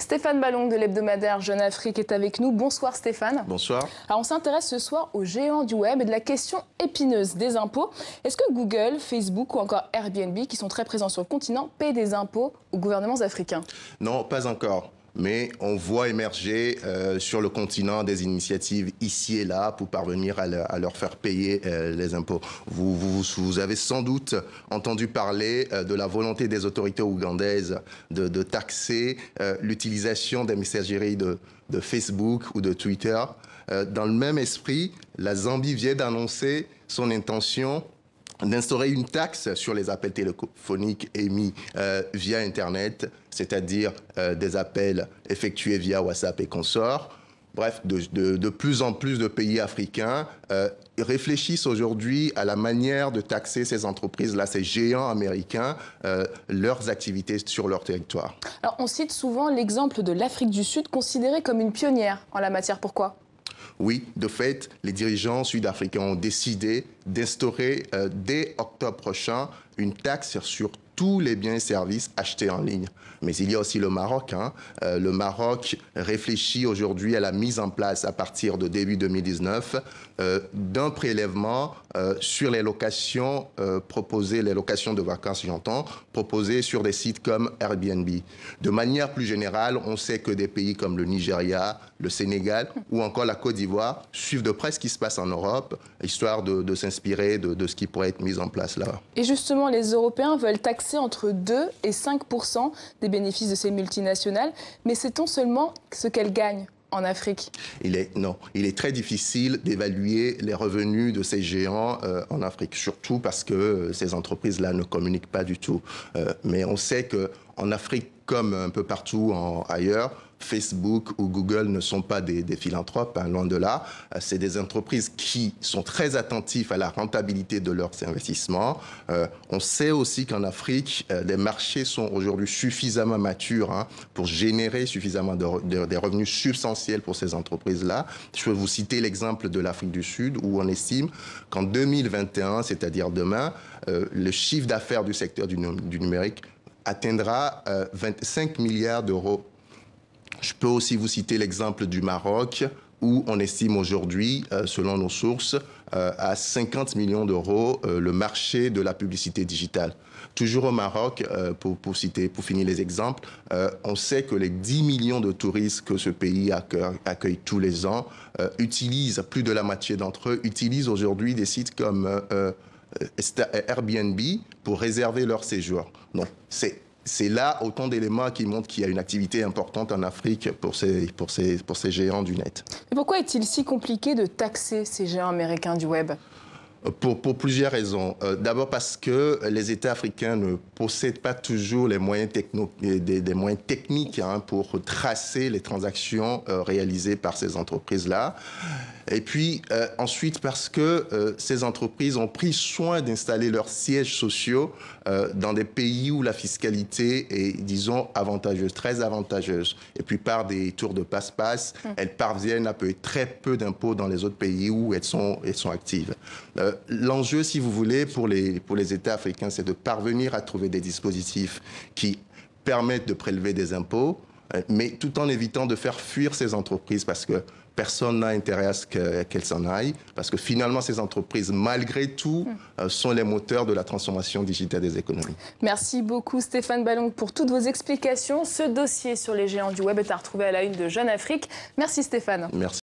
Stéphane Ballon de l'hebdomadaire Jeune Afrique est avec nous. Bonsoir Stéphane. Bonsoir. Alors on s'intéresse ce soir aux géants du web et de la question épineuse des impôts. Est-ce que Google, Facebook ou encore Airbnb, qui sont très présents sur le continent, paient des impôts aux gouvernements africains? Non, pas encore. Mais on voit émerger sur le continent des initiatives ici et là pour parvenir à leur faire payer les impôts. Vous avez sans doute entendu parler de la volonté des autorités ougandaises de taxer l'utilisation des messageries de Facebook ou de Twitter. Dans le même esprit, la Zambie vient d'annoncer son intention d'instaurer une taxe sur les appels téléphoniques émis via Internet, c'est-à-dire des appels effectués via WhatsApp et consorts. Bref, de plus en plus de pays africains réfléchissent aujourd'hui à la manière de taxer ces entreprises-là, ces géants américains, leurs activités sur leur territoire. Alors, on cite souvent l'exemple de l'Afrique du Sud, considérée comme une pionnière en la matière. Pourquoi ? Oui, de fait, les dirigeants sud-africains ont décidé d'instaurer dès octobre prochain une taxe sur tous les biens et services achetés en ligne. Mais il y a aussi le Maroc. Le Maroc réfléchit aujourd'hui à la mise en place, à partir de début 2019, d'un prélèvement sur les locations proposées, les locations de vacances, j'entends, proposées sur des sites comme Airbnb. De manière plus générale, on sait que des pays comme le Nigeria, le Sénégal ou encore la Côte d'Ivoire suivent de près ce qui se passe en Europe, histoire de s'inspirer de ce qui pourrait être mis en place là. Et justement, les Européens veulent taxer entre 2 et 5% des bénéfices de ces multinationales. Mais sait-on seulement ce qu'elles gagnent en Afrique? Il est très difficile d'évaluer les revenus de ces géants en Afrique, surtout parce que ces entreprises-là ne communiquent pas du tout. Mais on sait qu'en Afrique, comme un peu partout ailleurs, Facebook ou Google ne sont pas des philanthropes, loin de là. C'est des entreprises qui sont très attentives à la rentabilité de leurs investissements. On sait aussi qu'en Afrique, les marchés sont aujourd'hui suffisamment matures pour générer suffisamment des revenus substantiels pour ces entreprises-là. Je peux vous citer l'exemple de l'Afrique du Sud, où on estime qu'en 2021, c'est-à-dire demain, le chiffre d'affaires du secteur du numérique atteindra 25 milliards d'euros. Je peux aussi vous citer l'exemple du Maroc, où on estime aujourd'hui, selon nos sources, à 50 millions d'euros le marché de la publicité digitale. Toujours au Maroc, pour finir les exemples, on sait que les 10 millions de touristes que ce pays accueille tous les ans utilisent, plus de la moitié d'entre eux, utilisent aujourd'hui des sites comme Airbnb pour réserver leur séjour. Donc, c'est là autant d'éléments qui montrent qu'il y a une activité importante en Afrique pour ces géants du net. Mais pourquoi est-il si compliqué de taxer ces géants américains du web ? Pour plusieurs raisons. D'abord parce que les États africains ne possèdent pas toujours les moyens, des moyens techniques pour tracer les transactions réalisées par ces entreprises-là. Et puis ensuite parce que ces entreprises ont pris soin d'installer leurs sièges sociaux dans des pays où la fiscalité est, disons, avantageuse, très avantageuse. Et puis par des tours de passe-passe, elles parviennent à payer très peu d'impôts dans les autres pays où elles sont actives. L'enjeu, si vous voulez, pour les États africains, c'est de parvenir à trouver des dispositifs qui permettent de prélever des impôts, mais tout en évitant de faire fuir ces entreprises, parce que personne n'a intérêt à ce qu'elles s'en aillent, parce que finalement, ces entreprises, malgré tout, sont les moteurs de la transformation digitale des économies. Merci beaucoup Stéphane Ballon pour toutes vos explications. Ce dossier sur les géants du web est à retrouver à la une de Jeune Afrique. Merci Stéphane. Merci.